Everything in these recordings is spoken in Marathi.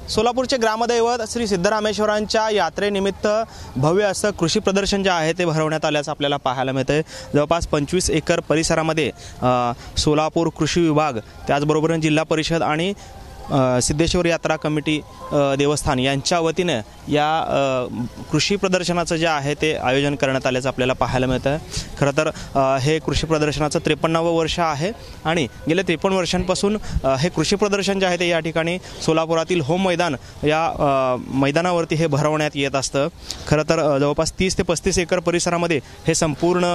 सोलापूरचे ग्रामदैवत श्री सिद्धरामेश्वरांच्या यात्रेनिमित्त भव्य असं कृषी प्रदर्शन जे आहे ते भरवण्यात आल्याचं आपल्याला पाहायला मिळतंय। जवळपास 25 एकर परिसरामध्ये सोलापूर कृषी विभाग, त्याचबरोबर जिल्हा परिषद आणि सिद्धेश्वर यात्रा कमिटी देवस्थान यांच्या वतीने या कृषी प्रदर्शनाचं जे आहे ते आयोजन करण्यात आल्याचं आपल्याला पाहायला मिळतं। खरं तर हे कृषी प्रदर्शनाचं 53वं वर्ष आहे आणि गेल्या 53 वर्षांपासून हे कृषी प्रदर्शन जे आहे ते या ठिकाणी सोलापुरातील होम मैदान या मैदानावरती हे भरवण्यात येत असतं। खरं तर जवळपास 30 ते 35 एकर परिसरामध्ये हे संपूर्ण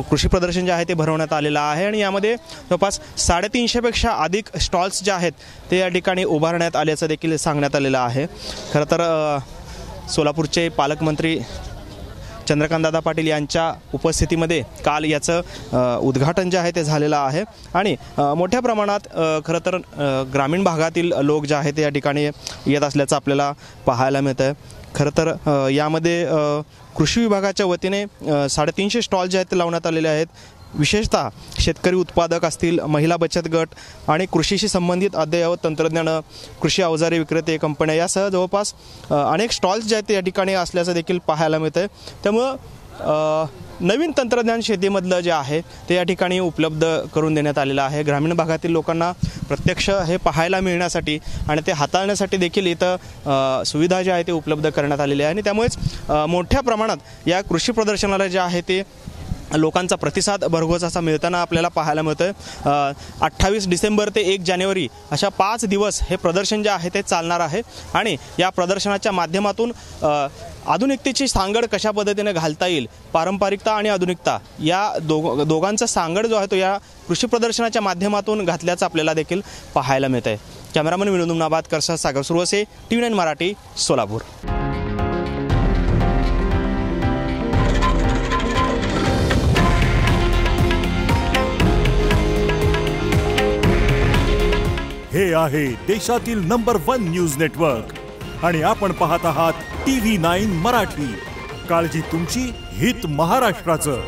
कृषी प्रदर्शन जे आहे ते भरवण्यात आलेलं आहे आणि यामध्ये जवळपास 350 पेक्षा अधिक स्टॉल्स जे आहेत ते या ठिकाणी उभारण्यात आल्याचं देखील सांगण्यात आलेलं आहे। खरं तर सोलापूरचे पालकमंत्री चंद्रकांतदादा पाटील यांच्या उपस्थितीमध्ये काल याचं उद्घाटन जे आहे ते झालेलं आहे आणि मोठ्या प्रमाणात खरं तर ग्रामीण भागातील लोक जे आहेत ते या ठिकाणी येत असल्याचं आपल्याला पाहायला मिळतं। खरं तर यामध्ये कृषी विभागाच्या वतीने 350 स्टॉल जे आहेत ते लावण्यात आलेले आहेत। विशेषतः शेतकरी उत्पादक असतील, महिला बचत गट आणि कृषीशी संबंधित अद्ययावत तंत्रज्ञान, कृषी अवजारे विक्रेते कंपन्या यासह जवळपास अनेक स्टॉल्स जे आहेत ते या ठिकाणी असल्याचं देखील पाहायला मिळतं। त्यामुळं नवीन तंत्रज्ञान शेतीमधलं जे आहे ते या ठिकाणी उपलब्ध करून देण्यात आलेलं आहे। ग्रामीण भागातील लोकांना प्रत्यक्ष हे पाहायला मिळण्यासाठी आणि ते हाताळण्यासाठी देखील इथं सुविधा जे आहे ते उपलब्ध करण्यात आलेली आहे आणि त्यामुळेच मोठ्या प्रमाणात या कृषी प्रदर्शनाला जे आहे ते लोकांचा प्रतिसाद भरघोस असा मिळताना आपल्याला पाहायला मिळतोय। 28 डिसेंबर ते 1 जानेवारी अशा 5 दिवस हे प्रदर्शन जे आहे ते चालणार आहे आणि या प्रदर्शनाच्या माध्यमातून आधुनिकतेची सांगड कशा पद्धतीने घालता येईल, पारंपरिकता आणि आधुनिकता या दोघांचा सांगड जो आहे तो या कृषी प्रदर्शनाच्या माध्यमातून घातल्याचं आपल्याला देखील पाहायला मिळतंय। कॅमेरामन विनोद नाबादकर सह सागर सुरवसे, TV9 मराठी, सोलापूर। हे आहे देशातील नंबर 1 न्यूज नेटवर्क आणि आपण पाहत आहात TV9 मराठी। काळजी तुमची, हित महाराष्ट्राचं।